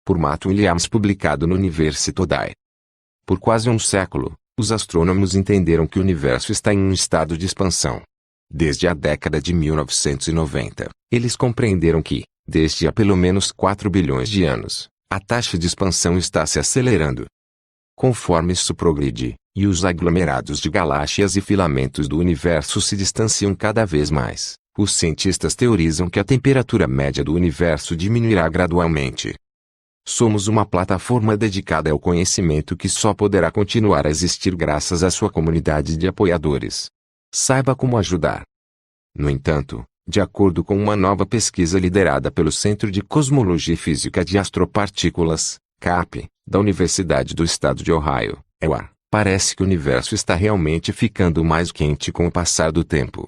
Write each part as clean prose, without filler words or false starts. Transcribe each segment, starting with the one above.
Por Matt Williams, publicado no Universo Today. Por quase um século, os astrônomos entenderam que o universo está em um estado de expansão. Desde a década de 1990, eles compreenderam que, desde há pelo menos 4 bilhões de anos, a taxa de expansão está se acelerando. Conforme isso progride, e os aglomerados de galáxias e filamentos do universo se distanciam cada vez mais, os cientistas teorizam que a temperatura média do universo diminuirá gradualmente. Somos uma plataforma dedicada ao conhecimento que só poderá continuar a existir graças à sua comunidade de apoiadores. Saiba como ajudar. No entanto, de acordo com uma nova pesquisa liderada pelo Centro de Cosmologia e Física de Astropartículas, CAP, da Universidade do Estado de Ohio, EWA, parece que o universo está realmente ficando mais quente com o passar do tempo.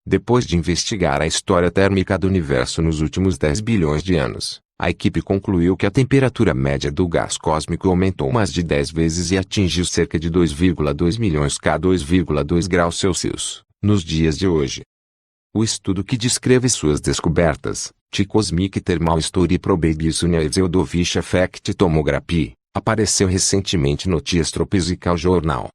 Depois de investigar a história térmica do universo nos últimos 10 bilhões de anos, a equipe concluiu que a temperatura média do gás cósmico aumentou mais de 10 vezes e atingiu cerca de 2,2 milhões K 2,2 graus Celsius, nos dias de hoje. O estudo que descreve suas descobertas, The Cosmic Thermal Story Probables Universal Effect Tomography, apareceu recentemente no The Astrophysical Journal.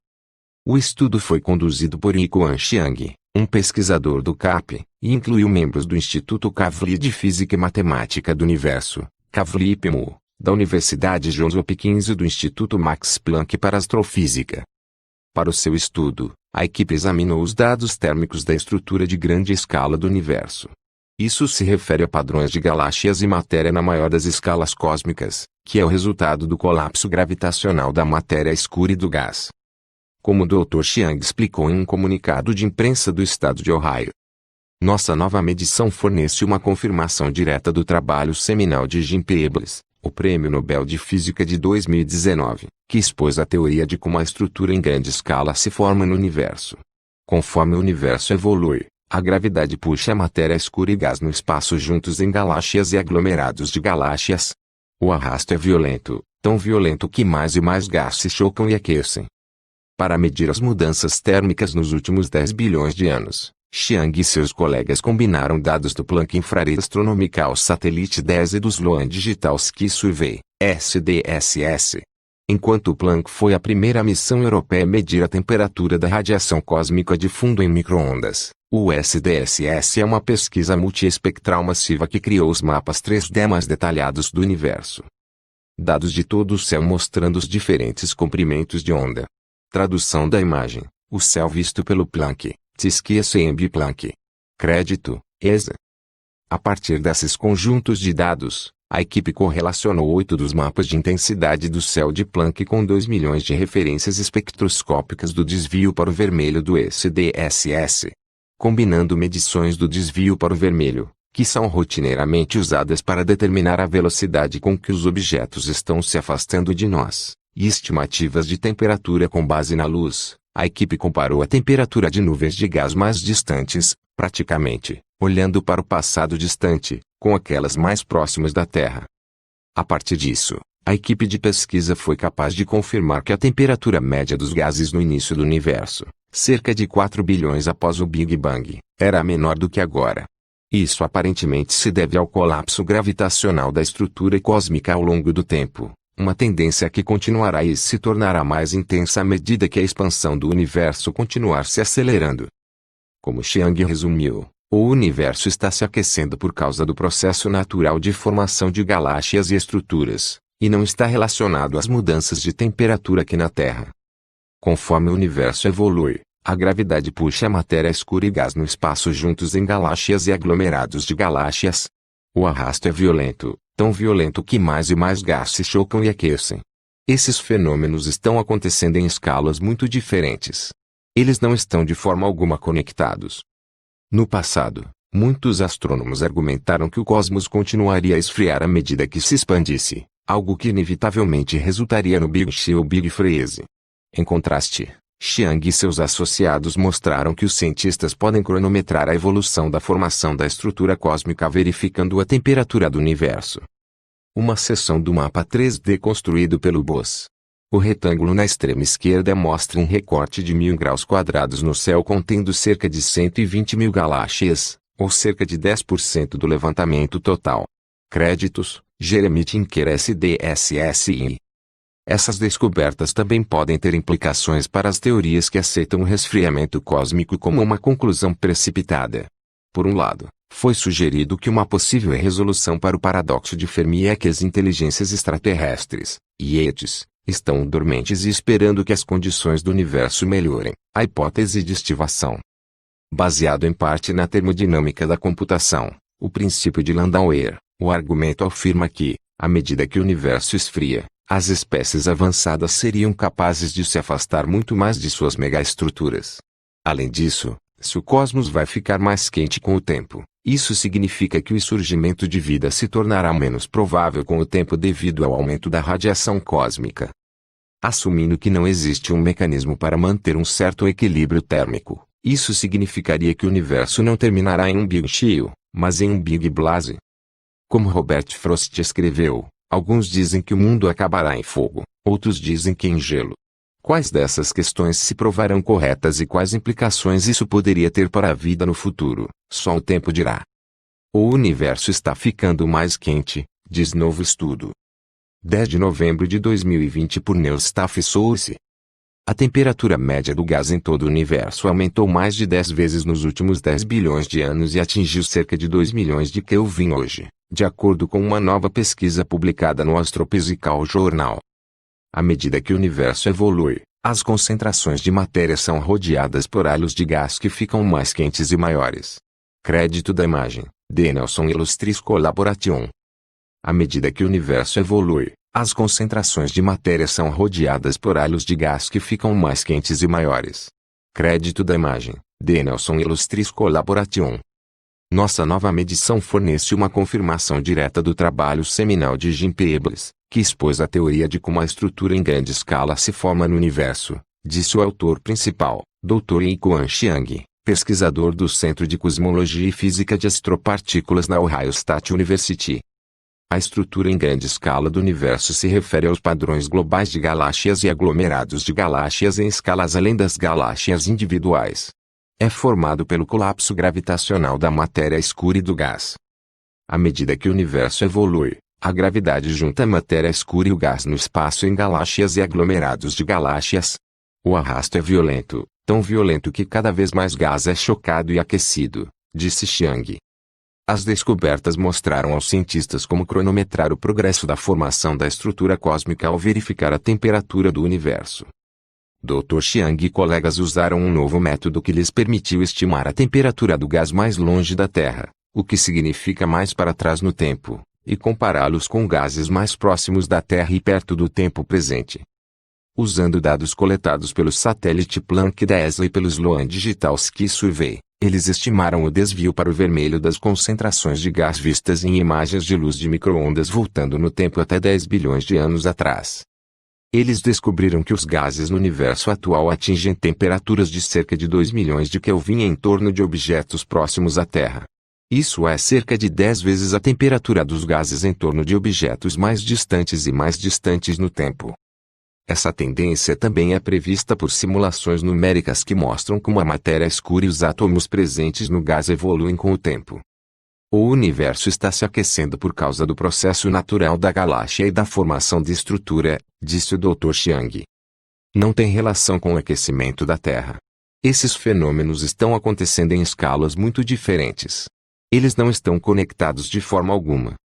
O estudo foi conduzido por Yikuan Xiang, um pesquisador do CAP, e incluiu membros do Instituto Kavli de Física e Matemática do Universo, Kavli-IPMU, da Universidade Johns Hopkins e do Instituto Max Planck para Astrofísica. Para o seu estudo, a equipe examinou os dados térmicos da estrutura de grande escala do universo. Isso se refere a padrões de galáxias e matéria na maior das escalas cósmicas, que é o resultado do colapso gravitacional da matéria escura e do gás. Como o Dr. Xiang explicou em um comunicado de imprensa do estado de Ohio, nossa nova medição fornece uma confirmação direta do trabalho seminal de Jim Peebles, o Prêmio Nobel de Física de 2019, que expôs a teoria de como a estrutura em grande escala se forma no universo. Conforme o universo evolui, a gravidade puxa a matéria escura e gás no espaço juntos em galáxias e aglomerados de galáxias. O arrasto é violento, tão violento que mais e mais gás se chocam e aquecem. Para medir as mudanças térmicas nos últimos 10 bilhões de anos, Xiang e seus colegas combinaram dados do Planck Infrared Astronomical Satellite 10 e do Sloan Digital Sky Survey, SDSS. Enquanto o Planck foi a primeira missão europeia a medir a temperatura da radiação cósmica de fundo em micro-ondas, o SDSS é uma pesquisa multiespectral massiva que criou os mapas 3D mais detalhados do universo. Dados de todo o céu mostrando os diferentes comprimentos de onda. Tradução da imagem: o céu visto pelo Planck, Sky Planck. Crédito: ESA. A partir desses conjuntos de dados, a equipe correlacionou 8 dos mapas de intensidade do céu de Planck com 2 milhões de referências espectroscópicas do desvio para o vermelho do SDSS. Combinando medições do desvio para o vermelho, que são rotineiramente usadas para determinar a velocidade com que os objetos estão se afastando de nós, e estimativas de temperatura com base na luz, a equipe comparou a temperatura de nuvens de gás mais distantes, praticamente, olhando para o passado distante, com aquelas mais próximas da Terra. A partir disso, a equipe de pesquisa foi capaz de confirmar que a temperatura média dos gases no início do universo, cerca de 4 bilhões após o Big Bang, era menor do que agora. Isso aparentemente se deve ao colapso gravitacional da estrutura cósmica ao longo do tempo. Uma tendência que continuará e se tornará mais intensa à medida que a expansão do universo continuar se acelerando. Como Xiang resumiu, o universo está se aquecendo por causa do processo natural de formação de galáxias e estruturas, e não está relacionado às mudanças de temperatura aqui na Terra. Conforme o universo evolui, a gravidade puxa a matéria escura e gás no espaço juntos em galáxias e aglomerados de galáxias. O arrasto é violento, tão violento que mais e mais gás se chocam e aquecem. Esses fenômenos estão acontecendo em escalas muito diferentes. Eles não estão de forma alguma conectados. No passado, muitos astrônomos argumentaram que o cosmos continuaria a esfriar à medida que se expandisse, algo que inevitavelmente resultaria no Big Chill ou Big Freeze. Em contraste, Xiang e seus associados mostraram que os cientistas podem cronometrar a evolução da formação da estrutura cósmica verificando a temperatura do universo. Uma seção do mapa 3D construído pelo BOS. O retângulo na extrema esquerda mostra um recorte de 1000 graus quadrados no céu contendo cerca de 120 mil galáxias, ou cerca de 10% do levantamento total. Créditos: Jeremy Tinker SDSSI. Essas descobertas também podem ter implicações para as teorias que aceitam o resfriamento cósmico como uma conclusão precipitada. Por um lado, foi sugerido que uma possível resolução para o paradoxo de Fermi é que as inteligências extraterrestres, ETs, estão dormentes e esperando que as condições do universo melhorem, a hipótese de estivação. Baseado em parte na termodinâmica da computação, o princípio de Landauer, o argumento afirma que, à medida que o universo esfria, as espécies avançadas seriam capazes de se afastar muito mais de suas megaestruturas. Além disso, se o cosmos vai ficar mais quente com o tempo, isso significa que o surgimento de vida se tornará menos provável com o tempo devido ao aumento da radiação cósmica. Assumindo que não existe um mecanismo para manter um certo equilíbrio térmico, isso significaria que o universo não terminará em um Big cheio, mas em um Big Blaze. Como Robert Frost escreveu, alguns dizem que o mundo acabará em fogo, outros dizem que em gelo. Quais dessas questões se provarão corretas e quais implicações isso poderia ter para a vida no futuro, só o tempo dirá. O universo está ficando mais quente, diz novo estudo. 10 de novembro de 2020 por Neil Staff Source. A temperatura média do gás em todo o universo aumentou mais de 10 vezes nos últimos 10 bilhões de anos e atingiu cerca de 2 milhões de Kelvin hoje, de acordo com uma nova pesquisa publicada no Astrophysical Journal. À medida que o universo evolui, as concentrações de matéria são rodeadas por halos de gás que ficam mais quentes e maiores. Crédito da imagem, de Nelson Illustris Collaboration. À medida que o universo evolui, as concentrações de matéria são rodeadas por halos de gás que ficam mais quentes e maiores. Crédito da imagem, de Nelson Illustris Collaboration. Nossa nova medição fornece uma confirmação direta do trabalho seminal de Jim Peebles, que expôs a teoria de como a estrutura em grande escala se forma no universo, disse o autor principal, Dr. Yi-Kuan Chiang, pesquisador do Centro de Cosmologia e Física de Astropartículas na Ohio State University. A estrutura em grande escala do universo se refere aos padrões globais de galáxias e aglomerados de galáxias em escalas além das galáxias individuais. É formado pelo colapso gravitacional da matéria escura e do gás. À medida que o universo evolui, a gravidade junta a matéria escura e o gás no espaço em galáxias e aglomerados de galáxias. O arrasto é violento, tão violento que cada vez mais gás é chocado e aquecido, disse Chiang. As descobertas mostraram aos cientistas como cronometrar o progresso da formação da estrutura cósmica ao verificar a temperatura do universo. Dr. Chiang e colegas usaram um novo método que lhes permitiu estimar a temperatura do gás mais longe da Terra, o que significa mais para trás no tempo, e compará-los com gases mais próximos da Terra e perto do tempo presente. Usando dados coletados pelo satélite Planck da ESA e pelo Sloan Digital Ski Survey, eles estimaram o desvio para o vermelho das concentrações de gás vistas em imagens de luz de micro-ondas voltando no tempo até 10 bilhões de anos atrás. Eles descobriram que os gases no universo atual atingem temperaturas de cerca de 2 milhões de Kelvin em torno de objetos próximos à Terra. Isso é cerca de 10 vezes a temperatura dos gases em torno de objetos mais distantes e mais distantes no tempo. Essa tendência também é prevista por simulações numéricas que mostram como a matéria escura e os átomos presentes no gás evoluem com o tempo. O universo está se aquecendo por causa do processo natural da galáxia e da formação de estrutura, disse o Dr. Chiang. Não tem relação com o aquecimento da Terra. Esses fenômenos estão acontecendo em escalas muito diferentes. Eles não estão conectados de forma alguma.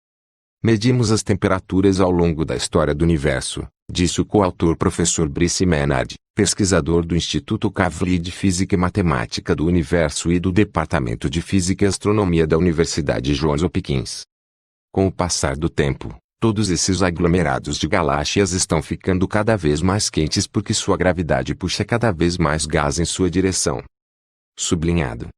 Medimos as temperaturas ao longo da história do universo, disse o coautor Professor Brice Menard, pesquisador do Instituto Kavli de Física e Matemática do Universo e do Departamento de Física e Astronomia da Universidade Johns Hopkins. Com o passar do tempo, todos esses aglomerados de galáxias estão ficando cada vez mais quentes porque sua gravidade puxa cada vez mais gás em sua direção. Sublinhado.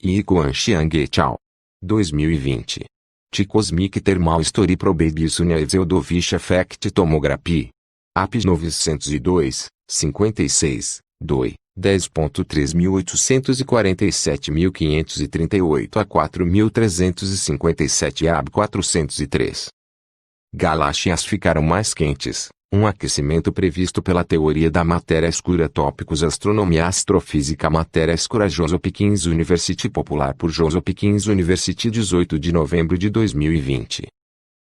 Yi-Kuan Chiang et al. 2020. The Cosmic Thermal Story Probability Zeldovich Effect Tomography. APS 902, 56, doi, 10.3847.538 a 4.357 AB 403. Galáxias ficaram mais quentes. Um aquecimento previsto pela teoria da matéria escura. Tópicos: Astronomia, Astrofísica, Matéria Escura. Johns Hopkins University, popular por Johns Hopkins University, 18 de novembro de 2020.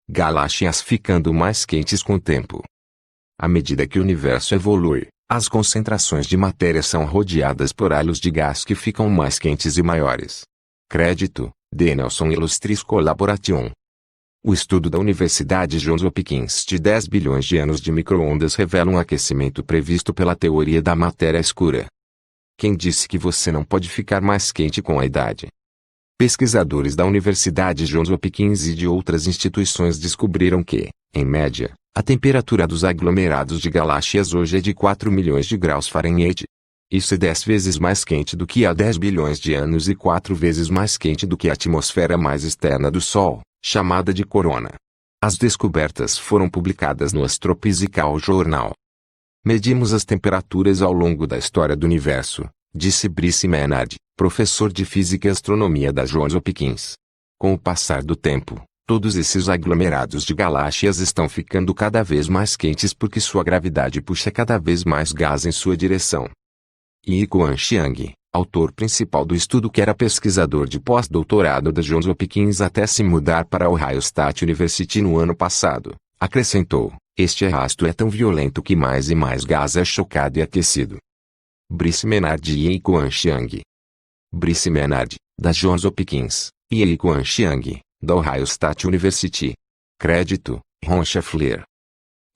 galáxias ficando mais quentes com o tempo. À medida que o universo evolui, as concentrações de matéria são rodeadas por halos de gás que ficam mais quentes e maiores. Crédito: D. Nelson Illustris Collaboration. O estudo da Universidade Johns Hopkins de 10 bilhões de anos de micro-ondas revela um aquecimento previsto pela teoria da matéria escura. Quem disse que você não pode ficar mais quente com a idade? Pesquisadores da Universidade Johns Hopkins e de outras instituições descobriram que, em média, a temperatura dos aglomerados de galáxias hoje é de 4 milhões de graus Fahrenheit. Isso é 10 vezes mais quente do que há 10 bilhões de anos e 4 vezes mais quente do que a atmosfera mais externa do Sol, chamada de corona. As descobertas foram publicadas no Astrophysical Journal. Medimos as temperaturas ao longo da história do universo, disse Brice Ménard, professor de Física e Astronomia da Johns Hopkins. Com o passar do tempo, todos esses aglomerados de galáxias estão ficando cada vez mais quentes porque sua gravidade puxa cada vez mais gás em sua direção. Yi-Kuan Chiang, autor principal do estudo que era pesquisador de pós-doutorado da Johns Hopkins até se mudar para Ohio State University no ano passado, acrescentou: este arrasto é tão violento que mais e mais gás é chocado e aquecido. Brice Ménard e Yi-Kuan Chiang. Brice Ménard, da Johns Hopkins, e Yi-Kuan Chiang, da Ohio State University. Crédito: Ron Scheffler.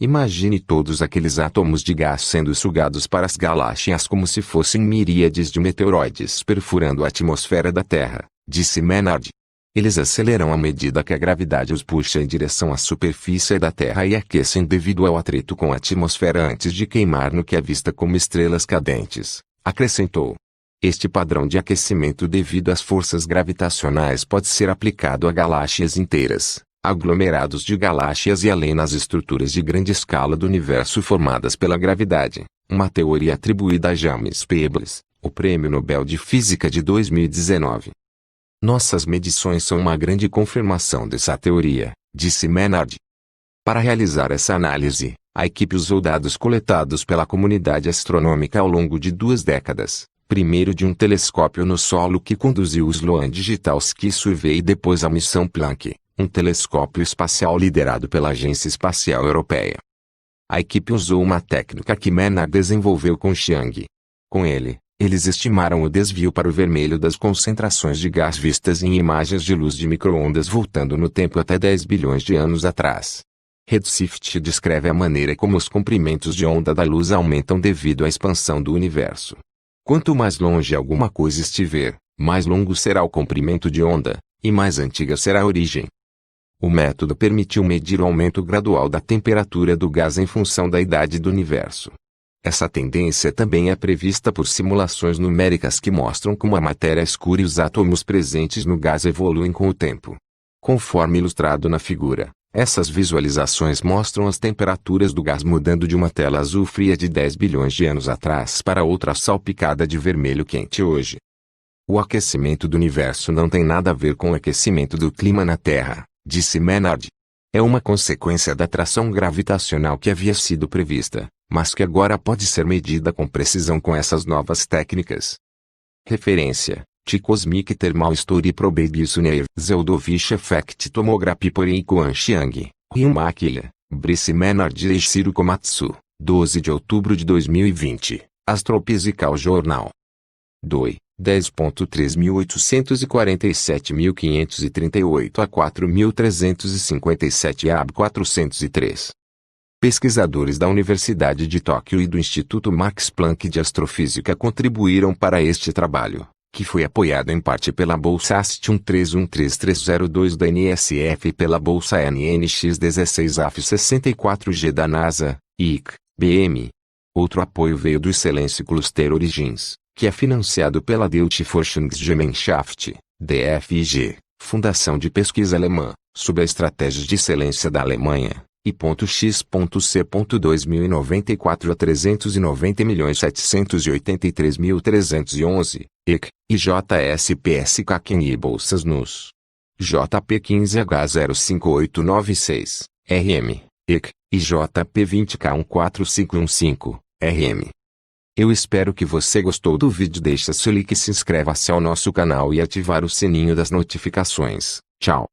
Imagine todos aqueles átomos de gás sendo sugados para as galáxias como se fossem miríades de meteoroides perfurando a atmosfera da Terra, disse Ménard. Eles aceleram à medida que a gravidade os puxa em direção à superfície da Terra e aquecem devido ao atrito com a atmosfera antes de queimar no que é vista como estrelas cadentes, acrescentou. Este padrão de aquecimento devido às forças gravitacionais pode ser aplicado a galáxias inteiras, aglomerados de galáxias e além nas estruturas de grande escala do universo formadas pela gravidade, uma teoria atribuída a James Peebles, o Prêmio Nobel de Física de 2019. Nossas medições são uma grande confirmação dessa teoria, disse Ménard. Para realizar essa análise, a equipe usou dados coletados pela comunidade astronômica ao longo de 2 décadas. Primeiro de um telescópio no solo que conduziu o Sloan Digital Ski Survey e depois a missão Planck, um telescópio espacial liderado pela Agência Espacial Europeia. A equipe usou uma técnica que Ménard desenvolveu com Chiang. Com ele, eles estimaram o desvio para o vermelho das concentrações de gás vistas em imagens de luz de micro-ondas voltando no tempo até 10 bilhões de anos atrás. Redshift descreve a maneira como os comprimentos de onda da luz aumentam devido à expansão do universo. Quanto mais longe alguma coisa estiver, mais longo será o comprimento de onda, e mais antiga será a origem. O método permitiu medir o aumento gradual da temperatura do gás em função da idade do universo. Essa tendência também é prevista por simulações numéricas que mostram como a matéria escura e os átomos presentes no gás evoluem com o tempo. Conforme ilustrado na figura, essas visualizações mostram as temperaturas do gás mudando de uma tela azul fria de 10 bilhões de anos atrás para outra salpicada de vermelho quente hoje. O aquecimento do universo não tem nada a ver com o aquecimento do clima na Terra, disse Ménard. É uma consequência da atração gravitacional que havia sido prevista, mas que agora pode ser medida com precisão com essas novas técnicas. Referência: T-Cosmic Thermal Story Probability Sunneer Zeldovich Effect Tomography por Yi-Kuan Chiang, Ryumakila, Brice Ménard e Eiichiro Komatsu, 12 de outubro de 2020, Astrophysical Journal. DOI: 10.3.847.538 a 4.357 AB 403. Pesquisadores da Universidade de Tóquio e do Instituto Max Planck de Astrofísica contribuíram para este trabalho, que foi apoiado em parte pela Bolsa AST 1313302 da NSF e pela Bolsa NNX16AF64G da NASA, IC, BM. Outro apoio veio do Excelência Cluster Origins, que é financiado pela Deutsche Forschungsgemeinschaft, DFG, Fundação de Pesquisa Alemã, sob a Estratégia de Excelência da Alemanha, I.X.C.2094 a 390.783.311, EC, e JSPS Kaken e Bolsas NUS. JP15H05896, RM, EC, e JP20K14515, RM. Eu espero que você gostou do vídeo. Deixe seu like e se inscreva-se ao nosso canal e ativar o sininho das notificações. Tchau.